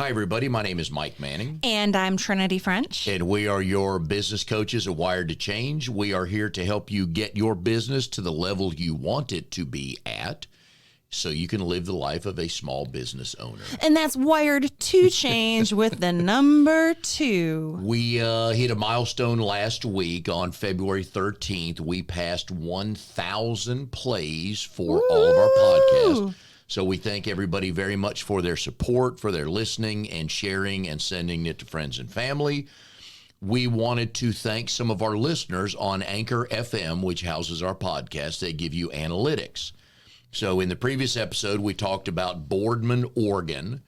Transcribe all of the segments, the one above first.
Hi, everybody. My name is Mike Manning. And I'm Trinity French. And we are your business coaches at Wired to Change. We are here to help you get your business to the level you want it to be at so you can live the life of a small business owner. And that's Wired to Change with the number 2. We hit a milestone last week on February 13th. We passed 1,000 plays for all of our podcasts. So we thank everybody very much for their support, for their listening and sharing and sending it to friends and family. We wanted to thank some of our listeners on Anchor FM, which houses our podcast. They give you analytics. So in the previous episode, we talked about Boardman, Oregon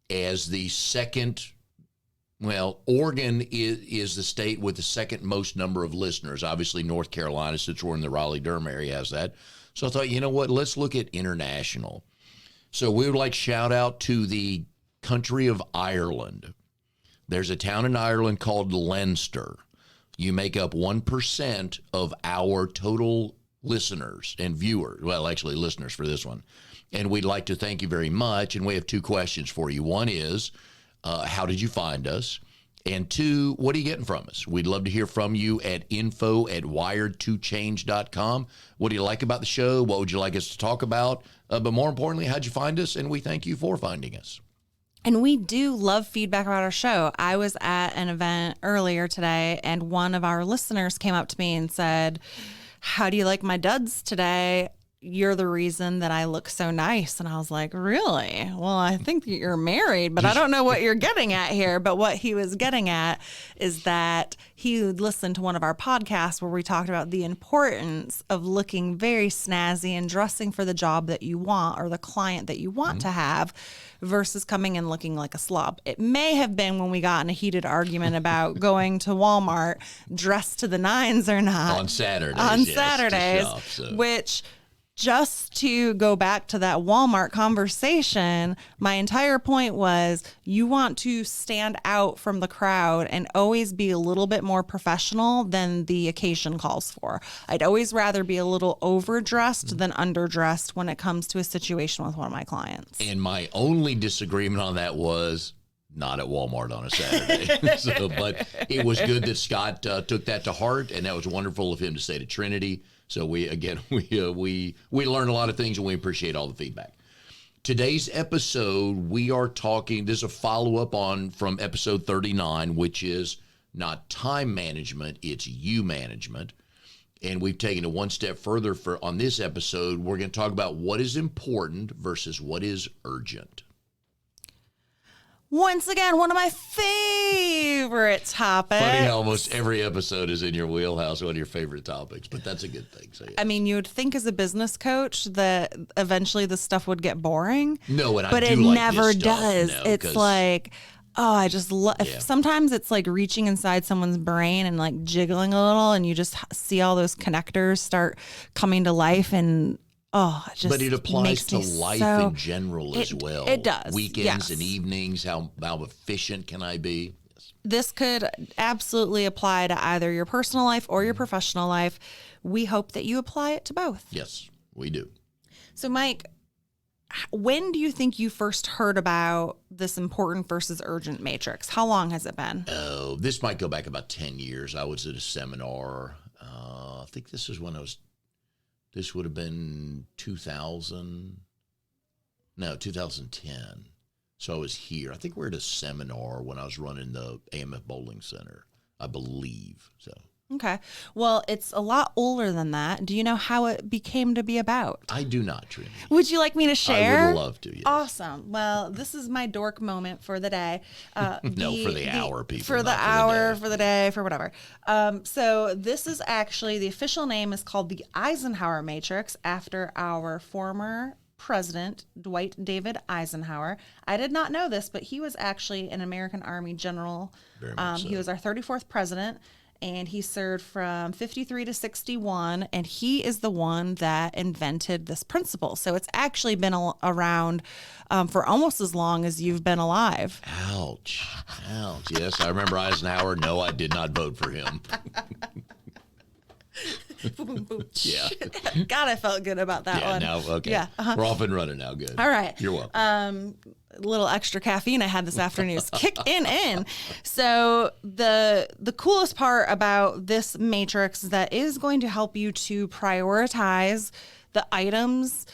as the second. Well, Oregon is the state with the second most number of listeners. Obviously, North Carolina, since we're in the Raleigh-Durham area, has that. So I thought, you know what, let's look at international. So we would like to shout out to the country of Ireland. There's a town in Ireland called Leinster. You make up 1% of our total listeners and viewers. Well, actually listeners for this one. And we'd like to thank you very much. And we have 2 questions for you. One is, how did you find us? And 2, what are you getting from us? We'd love to hear from you at info@wiredtochange.com. What do you like about the show? What would you like us to talk about? But more importantly, how'd you find us? And we thank you for finding us. And we do love feedback about our show. I was at an event earlier today, and one of our listeners came up to me and said, "How do you like my duds today? You're the reason that I look so nice." And I was like, really? Well, I think you're married, but I don't know what you're getting at here. But what he was getting at is that he listened to one of our podcasts where we talked about the importance of looking very snazzy and dressing for the job that you want or the client that you want to have versus coming in looking like a slob. It may have been when we got in a heated argument about going to Walmart dressed to the nines or not. On Saturdays. Shop, which... Just to go back to that Walmart conversation, my entire point was you want to stand out from the crowd and always be a little bit more professional than the occasion calls for. I'd always rather be a little overdressed than underdressed when it comes to a situation with one of my clients. And my only disagreement on that was not at Walmart on a Saturday. But it was good that Scott took that to heart, and that was wonderful of him to say to Trinity. So we learn a lot of things, and we appreciate all the feedback. Today's episode, we are talking, this is a follow-up from episode 39, which is not time management, it's you management. And we've taken it one step further on this episode. We're going to talk about what is important versus what is urgent. Once again, one of my favorite topics. Funny how almost every episode is in your wheelhouse, one of your favorite topics, but that's a good thing. So, yeah. I mean, you would think as a business coach that eventually this stuff would get boring. No, and but I do it like never this stuff. does. No, it's like, oh, I just love. Yeah. Sometimes it's like reaching inside someone's brain and like jiggling a little, and you just see all those connectors start coming to life and. Oh, it just but it applies to life in general as well. It does. Weekends and evenings, how efficient can I be? Yes. This could absolutely apply to either your personal life or your professional life. We hope that you apply it to both. Yes, we do. So, Mike, when do you think you first heard about this important versus urgent matrix? How long has it been? Oh, this might go back about 10 years. I was at a seminar. I think this is when this would have been 2010. So I was here. I think we're at a seminar when I was running the AMF Bowling Center, I believe. So. Okay. Well, it's a lot older than that. Do you know how it became to be about? I do not, Trinity. Would you like me to share? I would love to, yes. Awesome. Well, this is my dork moment for the day. For the hour, people. For the hour, for the day, for whatever. So this is actually, the official name is called the Eisenhower Matrix after our former President, Dwight David Eisenhower. I did not know this, but he was actually an American Army general. Very much so. He was our 34th president. And he served from 53 to 61, and he is the one that invented this principle. So it's actually been around for almost as long as you've been alive. Ouch. Yes, I remember Eisenhower. No, I did not vote for him. Yeah. God, I felt good about that one. Now, okay. Yeah. We're off and running now. Good. All right. You're welcome. little extra caffeine I had this afternoon is kicking in. So the coolest part about this matrix that is going to help you to prioritize the items,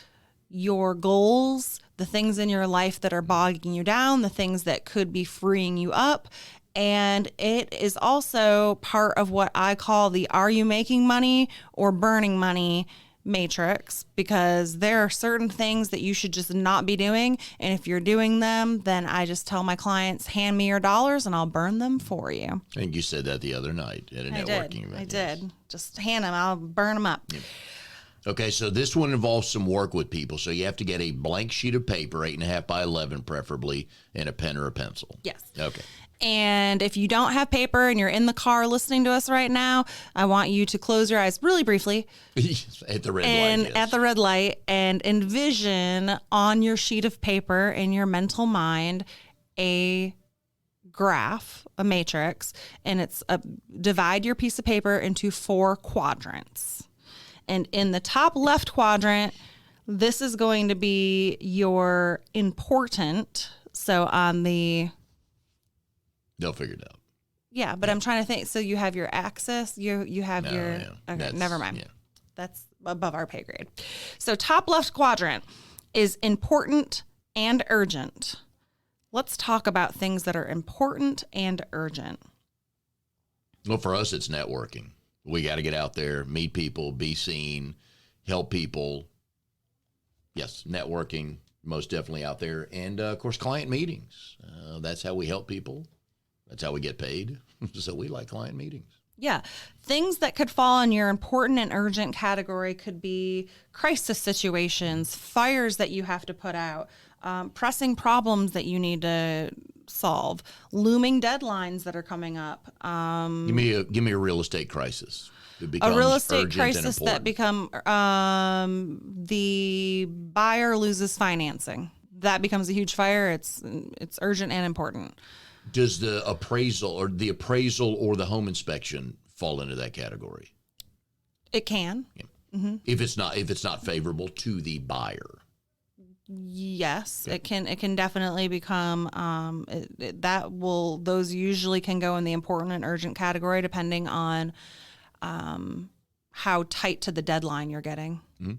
your goals, the things in your life that are bogging you down, the things that could be freeing you up. And it is also part of what I call the are you making money or burning money matrix, because there are certain things that you should just not be doing. And if you're doing them, then I just tell my clients, hand me your dollars and I'll burn them for you. I think you said that the other night at a networking event. I did. Just hand them. I'll burn them up. Yeah. Okay, so this one involves some work with people. So you have to get a blank sheet of paper, 8.5 by 11 preferably, and a pen or a pencil. Yes. Okay. And if you don't have paper and you're in the car listening to us right now, I want you to close your eyes really briefly. At the red and light. Yes. At the red light, and envision on your sheet of paper in your mental mind a graph, a matrix, and it's divide your piece of paper into 4 quadrants. And in the top left quadrant, this is going to be your important. So on the... They'll figure it out. Yeah, but I'm trying to think. So you have your axis, you have your... Yeah. Okay, never mind. Yeah. That's above our pay grade. So top left quadrant is important and urgent. Let's talk about things that are important and urgent. Well, for us, it's networking. We got to get out there, meet people, be seen, help people. Yes, networking, most definitely out there. And, of course, client meetings. That's how we help people. That's how we get paid. So we like client meetings. Yeah. Things that could fall in your important and urgent category could be crisis situations, fires that you have to put out, pressing problems that you need to solve, looming deadlines that are coming up. Give me a real estate crisis. A real estate crisis that become the buyer loses financing. That becomes a huge fire. It's urgent and important. Does the appraisal or the home inspection fall into that category? It can. Yeah. Mm-hmm. If it's not favorable to the buyer. Yes, okay. It can definitely become those usually can go in the important and urgent category depending on how tight to the deadline you're getting. Mm-hmm.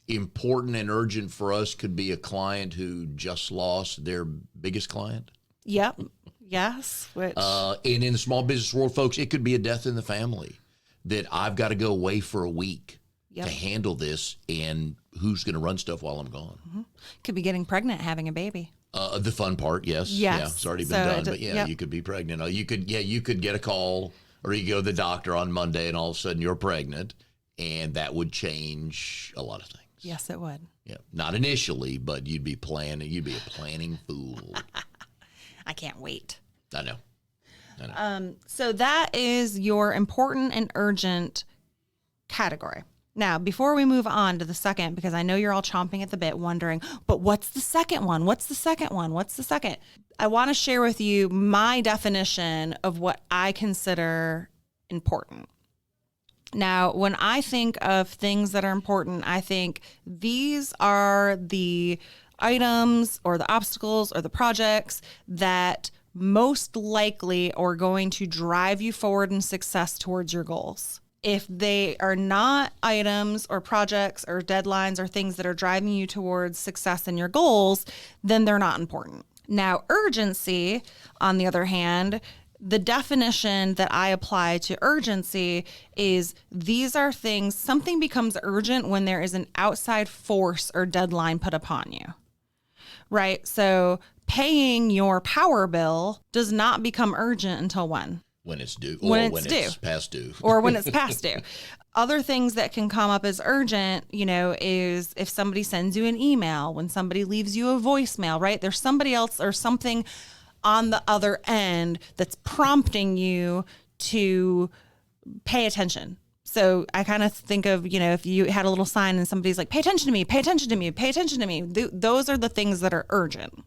Important and urgent for us could be a client who just lost their biggest client. Yep. Yes. Which and in the small business world, folks, it could be a death in the family that I've got to go away for a week to handle this, and who's going to run stuff while I'm gone? Mm-hmm. Could be getting pregnant, having a baby. The fun part, yes. Yeah, it's already been done. But you could be pregnant. You could get a call, or you go to the doctor on Monday, and all of a sudden you're pregnant, and that would change a lot of things. Yes, it would. Yeah, not initially, but you'd be a planning fool. I can't wait. I know. So that is your important and urgent category. Now, before we move on to the second, because I know you're all chomping at the bit wondering, but what's the second one? What's the second one? What's the second? I want to share with you my definition of what I consider important. Now, when I think of things that are important, I think these are the items or the obstacles or the projects that most likely are going to drive you forward in success towards your goals. If they are not items or projects or deadlines or things that are driving you towards success in your goals, then they're not important. Now, urgency, on the other hand, the definition that I apply to urgency is these are things, something becomes urgent when there is an outside force or deadline put upon you, right? So paying your power bill does not become urgent until when? When it's due. When it's past due. Or when it's past due. Other things that can come up as urgent, is if somebody sends you an email, when somebody leaves you a voicemail, right? There's somebody else or something on the other end that's prompting you to pay attention. So I kind of think of, if you had a little sign and somebody's like, pay attention to me, pay attention to me, pay attention to me. Those are the things that are urgent.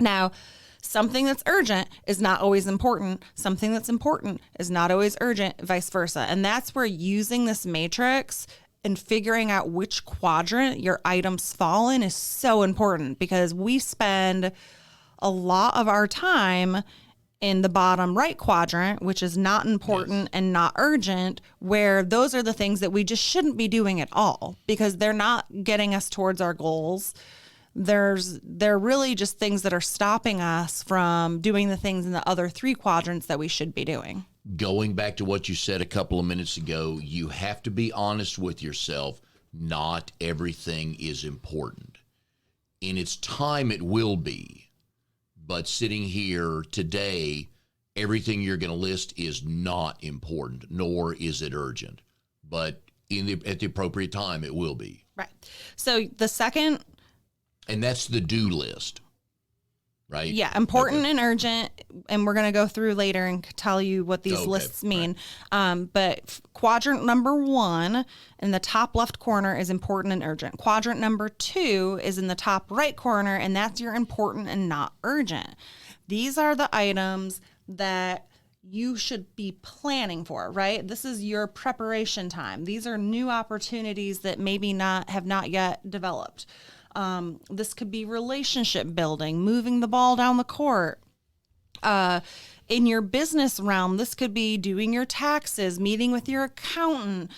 Now, something that's urgent is not always important. Something that's important is not always urgent, vice versa. And that's where using this matrix and figuring out which quadrant your items fall in is so important, because we spend a lot of our time in the bottom right quadrant, which is not important and not urgent, where those are the things that we just shouldn't be doing at all because they're not getting us towards our goals. They're really just things that are stopping us from doing the things in the other 3 quadrants that we should be doing. Going back to what you said a couple of minutes ago, you have to be honest with yourself. Not everything is important. In its time, it will be. But sitting here today, everything you're going to list is not important, nor is it urgent. But at the appropriate time, it will be. Right. So the second... And that's the do list, right? Yeah, important and urgent. And we're going to go through later and tell you what these lists mean. Right. But quadrant number 1 in the top left corner is important and urgent. Quadrant number 2 is in the top right corner, and that's your important and not urgent. These are the items that you should be planning for, right? This is your preparation time. These are new opportunities that maybe have not yet developed. This could be relationship building, moving the ball down the court. In your business realm, this could be doing your taxes, meeting with your accountant,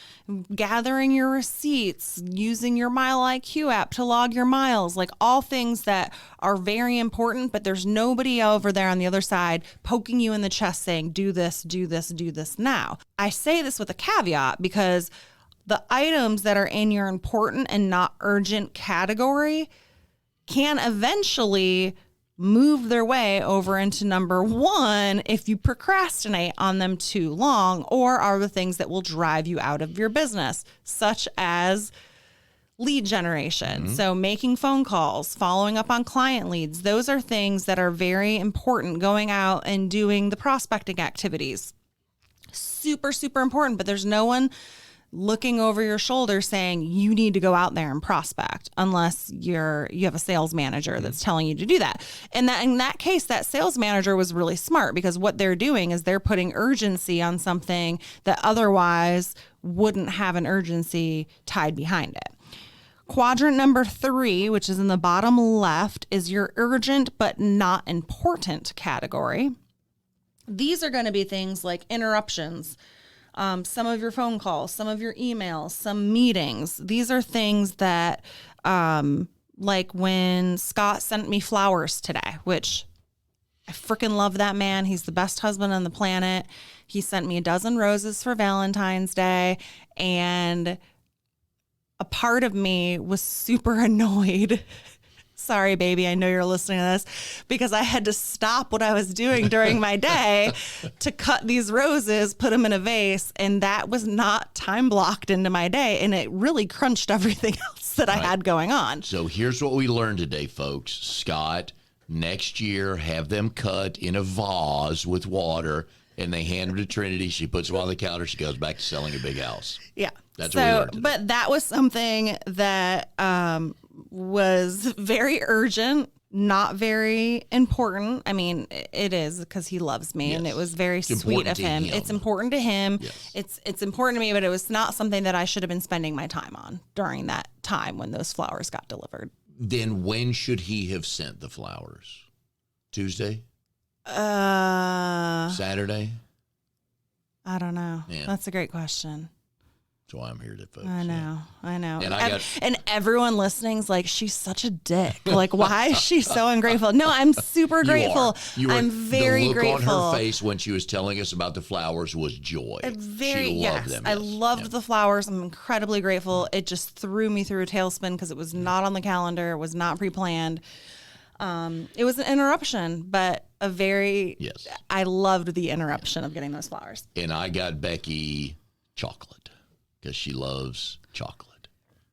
gathering your receipts, using your Mile IQ app to log your miles, like all things that are very important, but there's nobody over there on the other side poking you in the chest saying, do this, do this, do this now. I say this with a caveat because the items that are in your important and not urgent category can eventually move their way over into number 1 if you procrastinate on them too long, or are the things that will drive you out of your business, such as lead generation. Mm-hmm. So making phone calls, following up on client leads, those are things that are very important. Going out and doing the prospecting activities, super, super important, but there's no one looking over your shoulder saying you need to go out there and prospect unless you have a sales manager that's telling you to do that. And that in that case, that sales manager was really smart because what they're doing is they're putting urgency on something that otherwise wouldn't have an urgency tied behind it. Quadrant number 3, which is in the bottom left, is your urgent but not important category. These are going to be things like interruptions, some of your phone calls, some of your emails, some meetings. These are things that, like when Scott sent me flowers today, which I freaking love that man. He's the best husband on the planet. He sent me a dozen roses for Valentine's Day, and a part of me was super annoyed. Sorry, baby, I know you're listening to this, because I had to stop what I was doing during my day to cut these roses, put them in a vase, and that was not time blocked into my day, and it really crunched everything else that I had going on. So here's what we learned today, folks. Scott, next year, have them cut in a vase with water, and they hand them to Trinity. She puts them on the counter. She goes back to selling a big house. Yeah. That's what we learned today. But that was something that was very urgent, not very important. I mean, it is because he loves me, and it was very sweet of him. It's important to him. Yes. It's important to me, but it was not something that I should have been spending my time on during that time when those flowers got delivered. Then when should he have sent the flowers? Tuesday? Saturday? I don't know. Yeah. That's a great question. That's why I'm here to folks. I know. And everyone listening's like, she's such a dick. Like, why is she so ungrateful? No, I'm super grateful. I'm very grateful. The look on her face when she was telling us about the flowers was joy. She loved them. I loved the flowers. I'm incredibly grateful. It just threw me through a tailspin because it was not on the calendar. It was not pre-planned. It was an interruption, but I loved the interruption of getting those flowers. And I got Becky chocolate, because she loves chocolate.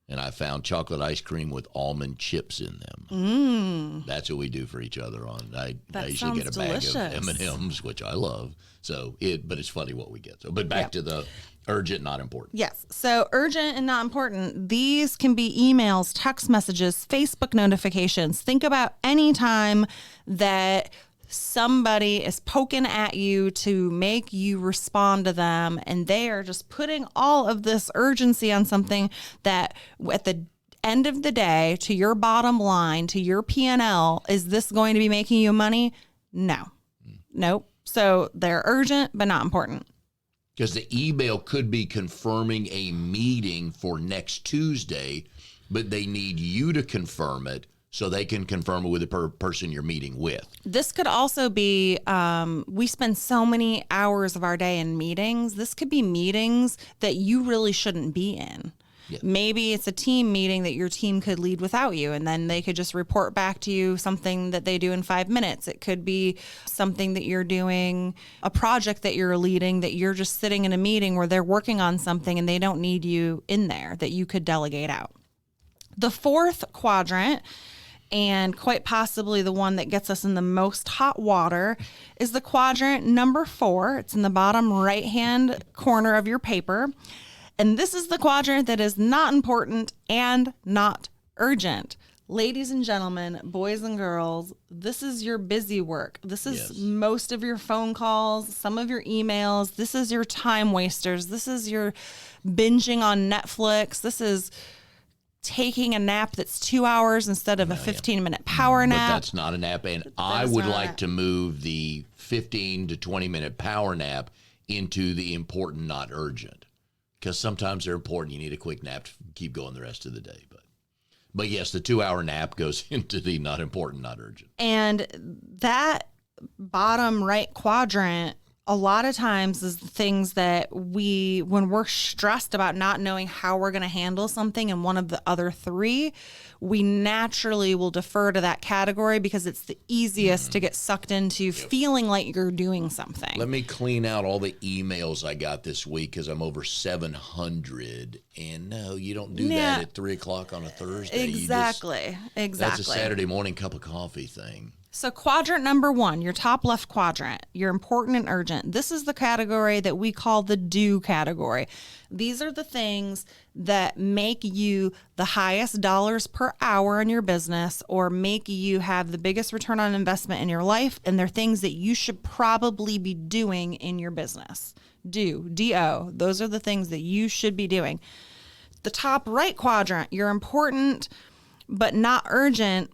And I found chocolate ice cream with almond chips in them. That's what we do for each other. I usually get a bag of M&Ms, which I love. But it's funny what we get. But back to the urgent, not important. Yes. So urgent and not important. These can be emails, text messages, Facebook notifications. Think about any time that somebody is poking at you to make you respond to them, and they are just putting all of this urgency on something that at the end of the day, to your bottom line, to your P&L, is this going to be making you money? No. Nope. So they're urgent, but not important. Because the email could be confirming a meeting for next Tuesday, but they need you to confirm it so they can confirm it with the person you're meeting with. This could also be, we spend so many hours of our day in meetings. This could be meetings that you really shouldn't be in. Yeah. Maybe it's a team meeting that your team could lead without you, and then they could just report back to you something that they do in 5 minutes. It could be something that you're doing, a project that you're leading, that you're just sitting in a meeting where they're working on something and they don't need you in there, that you could delegate out. The fourth quadrant, and quite possibly the one that gets us in the most hot water, is the quadrant number 4. It's in the bottom right-hand corner of your paper. And this is the quadrant that is not important and not urgent. Ladies and gentlemen, boys and girls, this is your busy work. This is most of your phone calls, some of your emails. This is your time wasters. This is your binging on Netflix. This is taking a nap that's 2 hours instead of a 15-minute power nap. But that's not a nap. And I would like to move the 15 to 20-minute power nap into the important, not urgent. Because sometimes they're important. You need a quick nap to keep going the rest of the day. But yes, the 2-hour nap goes into the not important, not urgent. And that bottom right quadrant, a lot of times is the things that when we're stressed about not knowing how we're going to handle something in one of the other 3, we naturally will defer to that category because it's the easiest to get sucked into feeling like you're doing something. Let me clean out all the emails I got this week because I'm over 700. And no, you don't do that at 3 o'clock on a Thursday. Exactly. That's a Saturday morning cup of coffee thing. So quadrant number 1, your top left quadrant, you're important and urgent. This is the category that we call the do category. These are the things that make you the highest dollars per hour in your business or make you have the biggest return on investment in your life. And they're things that you should probably be doing in your business. Do, D-O, those are the things that you should be doing. The top right quadrant, you're important but not urgent.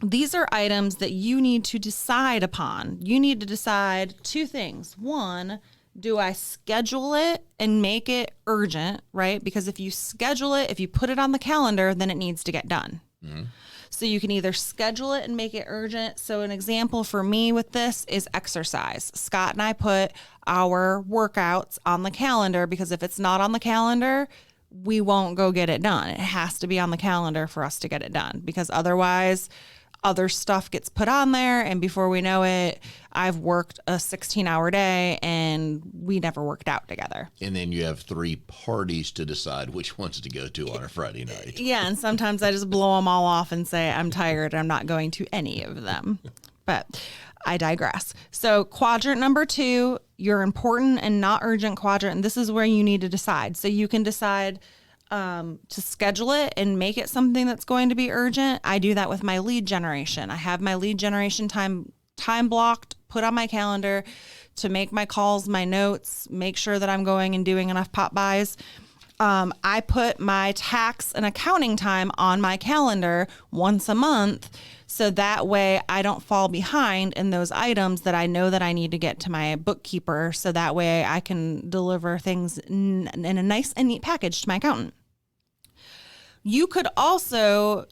These are items that you need to decide upon. You need to decide 2 things. 1, do I schedule it and make it urgent, right? Because if you schedule it, if you put it on the calendar, then it needs to get done. Mm-hmm. So you can either schedule it and make it urgent. So an example for me with this is exercise. Scott and I put our workouts on the calendar because if it's not on the calendar, we won't go get it done. It has to be on the calendar for us to get it done because otherwise other stuff gets put on there. And before we know it, I've worked a 16-hour day and we never worked out together. And then you have 3 parties to decide which ones to go to on a Friday night. Yeah. And sometimes I just blow them all off and say, I'm tired. I'm not going to any of them. But I digress. So quadrant number 2, your important and not urgent quadrant. And this is where you need to decide. So you can decide to schedule it and make it something that's going to be urgent. I do that with my lead generation. I have my lead generation time blocked, put on my calendar to make my calls, my notes, make sure that I'm going and doing enough pop buys. I put my tax and accounting time on my calendar once a month. So that way I don't fall behind in those items that I know that I need to get to my bookkeeper. So that way I can deliver things in a nice and neat package to my accountant. You could also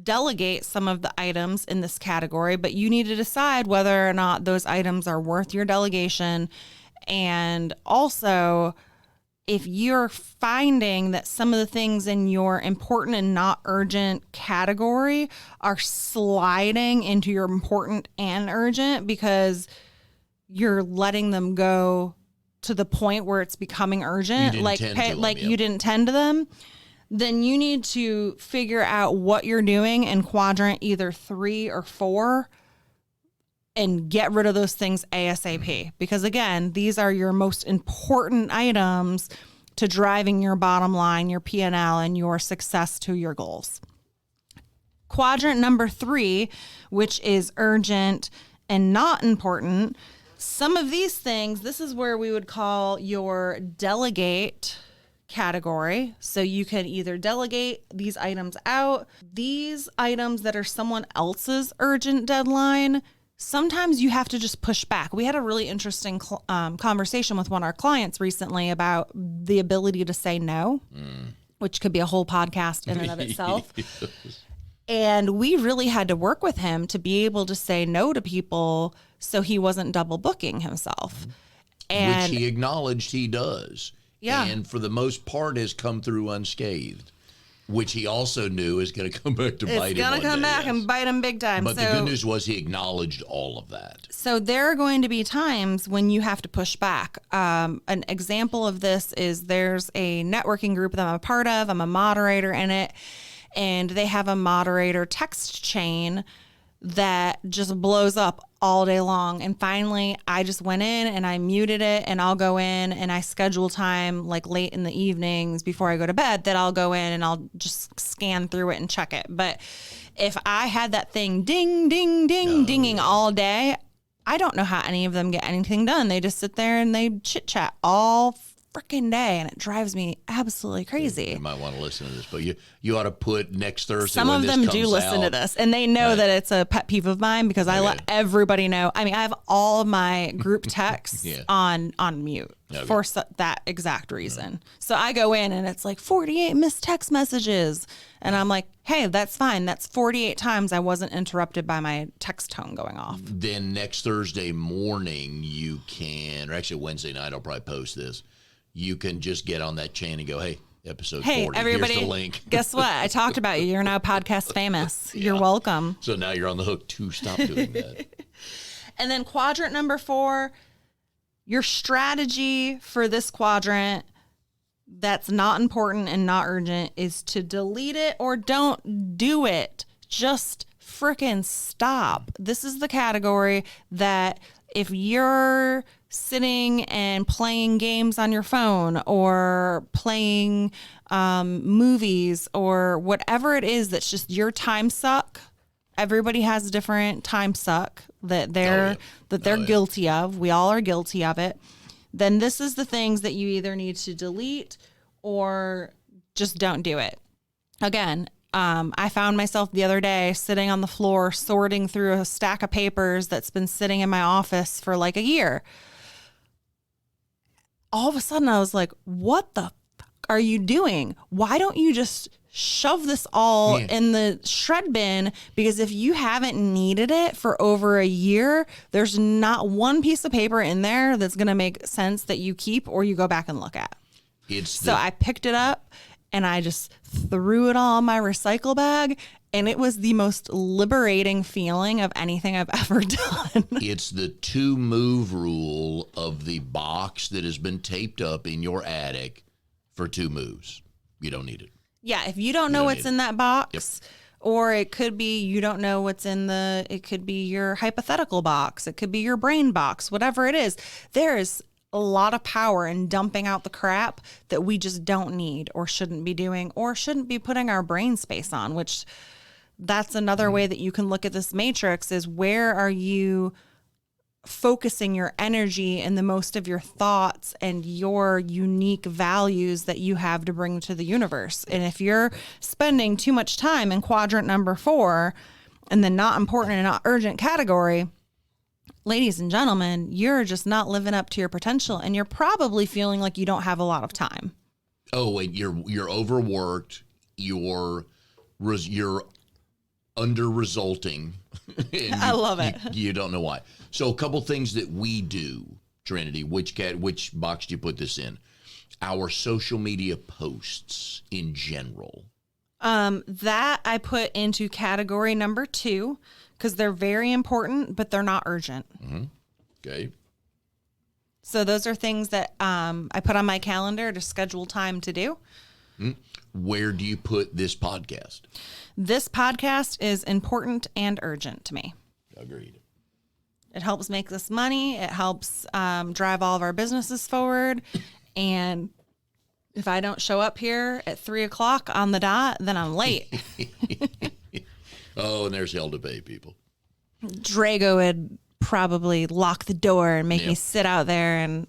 delegate some of the items in this category, but you need to decide whether or not those items are worth your delegation. And also, if you're finding that some of the things in your important and not urgent category are sliding into your important and urgent because you're letting them go to the point where it's becoming urgent, you didn't tend to them, then you need to figure out what you're doing in quadrant either 3 or 4 and get rid of those things ASAP. Because again, these are your most important items to driving your bottom line, your P&L, and your success to your goals. Quadrant number 3, which is urgent and not important. Some of these things, this is where we would call your delegate category. So you can either delegate these items out. These items that are someone else's urgent deadline, sometimes you have to just push back. We had a really interesting conversation with one of our clients recently about the ability to say no, which could be a whole podcast in and of itself. And we really had to work with him to be able to say no to people so he wasn't double booking himself. And which he acknowledged he does. Yeah. And for the most part has come through unscathed, which he also knew is going to come back to bite him. It's going to come back and bite him big time. But the good news was he acknowledged all of that. So there are going to be times when you have to push back. An example of this is there's a networking group that I'm a part of. I'm a moderator in it. And they have a moderator text chain that just blows up all day long. And finally, I just went in and I muted it, and I'll go in and I schedule time like late in the evenings before I go to bed that I'll go in and I'll just scan through it and check it. But if I had that thing ding, ding, ding, dinging all day, I don't know how any of them get anything done. They just sit there and they chit chat all freaking day, and it drives me absolutely crazy. You might want to listen to this, but you ought to put next Thursday. Some of them do listen to this, and they know that it's a pet peeve of mine because I let everybody know. I mean, I have all of my group texts on mute for that exact reason. So I go in and it's like 48 missed text messages, and I'm like, hey, that's fine. That's 48 times I wasn't interrupted by my text tone going off. Then next Thursday morning, you can, or actually Wednesday night, I'll probably post this. You can just get on that chain and go, hey, episode 40. Hey, everybody, here's the link. Guess what? I talked about you. You're now podcast famous. You're welcome. So now you're on the hook to stop doing that. And then quadrant number 4, your strategy for this quadrant that's not important and not urgent is to delete it or don't do it. Just frickin' stop. This is the category that if you're sitting and playing games on your phone or playing movies or whatever it is that's just your time suck. Everybody has a different time suck that they're guilty of. We all are guilty of it. Then this is the things that you either need to delete or just don't do it. Again, I found myself the other day sitting on the floor sorting through a stack of papers that's been sitting in my office for like a year. All of a sudden I was like, what the fuck are you doing? Why don't you just shove this all in the shred bin? Because if you haven't needed it for over a year, there's not one piece of paper in there that's going to make sense that you keep or you go back and look at. I picked it up and I just threw it all in my recycle bag. And it was the most liberating feeling of anything I've ever done. It's the 2-move rule of the box that has been taped up in your attic for 2 moves. You don't need it. Yeah, if you don't know what's in that box, or it could be you don't know what's in it could be your hypothetical box. It could be your brain box, whatever it is. There is a lot of power in dumping out the crap that we just don't need or shouldn't be doing or shouldn't be putting our brain space on, which... That's another way that you can look at this matrix is where are you focusing your energy and the most of your thoughts and your unique values that you have to bring to the universe. And if you're spending too much time in quadrant number 4 and the not important and not urgent category, ladies and gentlemen, you're just not living up to your potential and you're probably feeling like you don't have a lot of time. Oh, and you're overworked. You're under resulting. I love it. You don't know why. So a couple things that we do, Trinity, which box do you put this in? Our social media posts in general. That I put into category number 2 because they're very important, but they're not urgent. Mm-hmm. Okay. So those are things that I put on my calendar to schedule time to do. Mm-hmm. Where do you put this podcast? This podcast is important and urgent to me. Agreed. It helps make us money. It helps drive all of our businesses forward. And if I don't show up here at 3:00 on the dot, then I'm late. Oh, and there's hell to pay, people. Drago would probably lock the door and make me sit out there and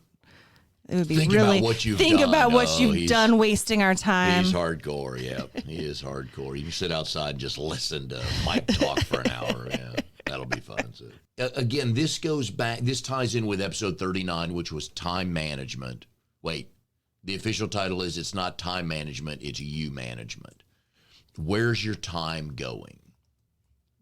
It would be Think really about what you've think done. about what Oh, you've done wasting our time. He's hardcore, yeah. He is hardcore. You can sit outside and just listen to Mike talk for an hour. Yeah, that'll be fun. So, again, this ties in with episode 39, which was time management. Wait, the official title is it's not time management, it's you management. Where's your time going?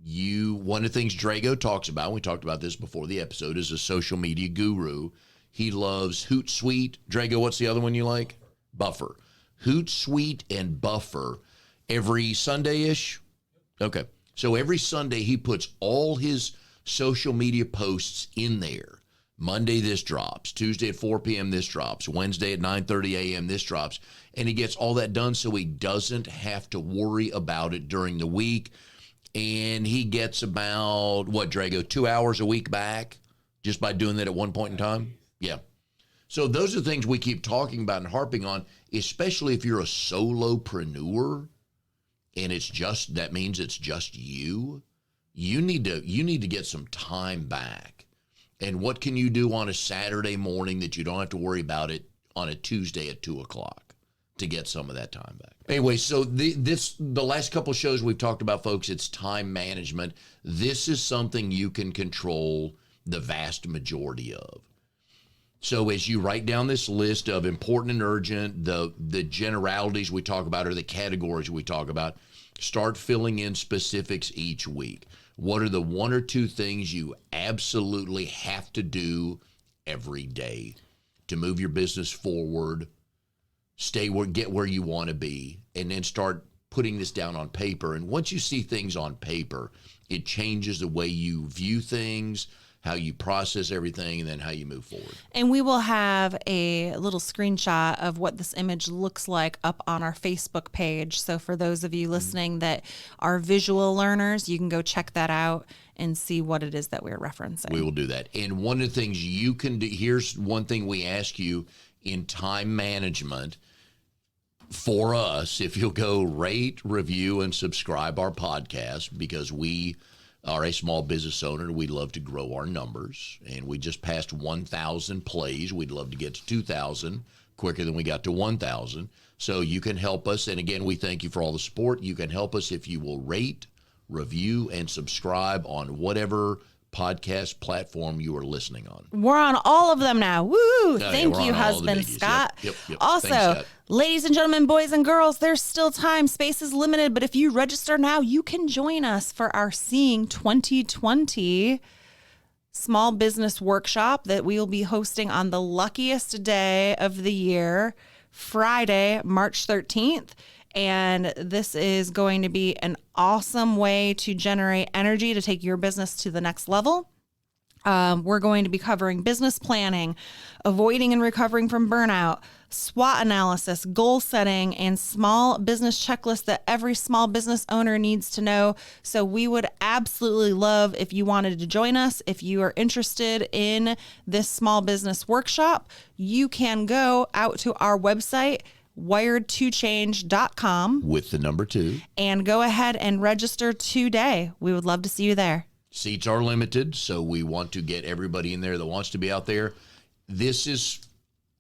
One of the things Drago talks about, we talked about this before the episode, is a social media guru. He loves Hootsuite. Drago, what's the other one you like? Buffer. Hootsuite and Buffer every Sunday-ish? Okay. So every Sunday he puts all his social media posts in there. Monday, this drops. Tuesday at 4 p.m., this drops. Wednesday at 9:30 a.m., this drops. And he gets all that done so he doesn't have to worry about it during the week. And he gets about, Drago, 2 hours a week back just by doing that at one point in time? Yeah. So those are things we keep talking about and harping on, especially if you're a solopreneur and that means it's just you. You need to get some time back. And what can you do on a Saturday morning that you don't have to worry about it on a Tuesday at 2:00 to get some of that time back? Anyway, so the last couple shows we've talked about, folks, it's time management. This is something you can control the vast majority of. So as you write down this list of important and urgent, the generalities we talk about or the categories we talk about, start filling in specifics each week. What are the one or two things you absolutely have to do every day to move your business forward, get where you want to be, and then start putting this down on paper. And once you see things on paper, it changes the way you view things, how you process everything, and then how you move forward. And we will have a little screenshot of what this image looks like up on our Facebook page. So for those of you listening that are visual learners, you can go check that out and see what it is that we're referencing. We will do that. And one of the things you can do, here's one thing we ask you in time management for us, if you'll go rate, review, and subscribe our podcast, because we are a small business owner. We'd love to grow our numbers, and we just passed 1,000 plays. We'd love to get to 2,000 quicker than we got to 1,000. So you can help us. And again, we thank you for all the support. You can help us if you will rate, review, and subscribe on whatever podcast platform you are listening on. We're on all of them now. Woo! Thank you, husband Scott. Yep. Also, thanks, Scott. Ladies and gentlemen, boys and girls, there's still time. Space is limited, but if you register now, you can join us for our Seeing 2020 small business workshop that we will be hosting on the luckiest day of the year, Friday, March 13th. And this is going to be an awesome way to generate energy to take your business to the next level. We're going to be covering business planning, avoiding and recovering from burnout, SWOT analysis, goal setting, and small business checklists that every small business owner needs to know. So we would absolutely love if you wanted to join us. If you are interested in this small business workshop, you can go out to our website, wired2change.com with the number 2, and go ahead and register today. We would love to see you there. Seats are limited, so we want to get everybody in there that wants to be out there. This is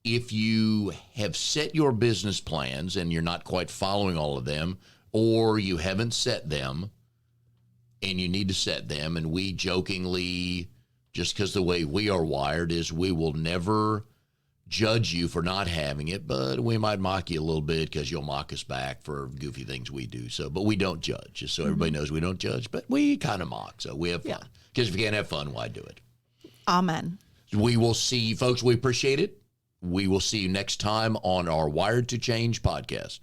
if you have set your business plans and you're not quite following all of them, or you haven't set them and you need to set them. And we jokingly, just because the way we are wired is, we will never judge you for not having it, but we might mock you a little bit because you'll mock us back for goofy things we do. So, but we don't judge, just so everybody knows we don't judge, but we kind of mock. So we have fun, because if you can't have fun, why do it? Amen. We will see you, folks. We appreciate it. We will see you next time on our Wired to Change podcast.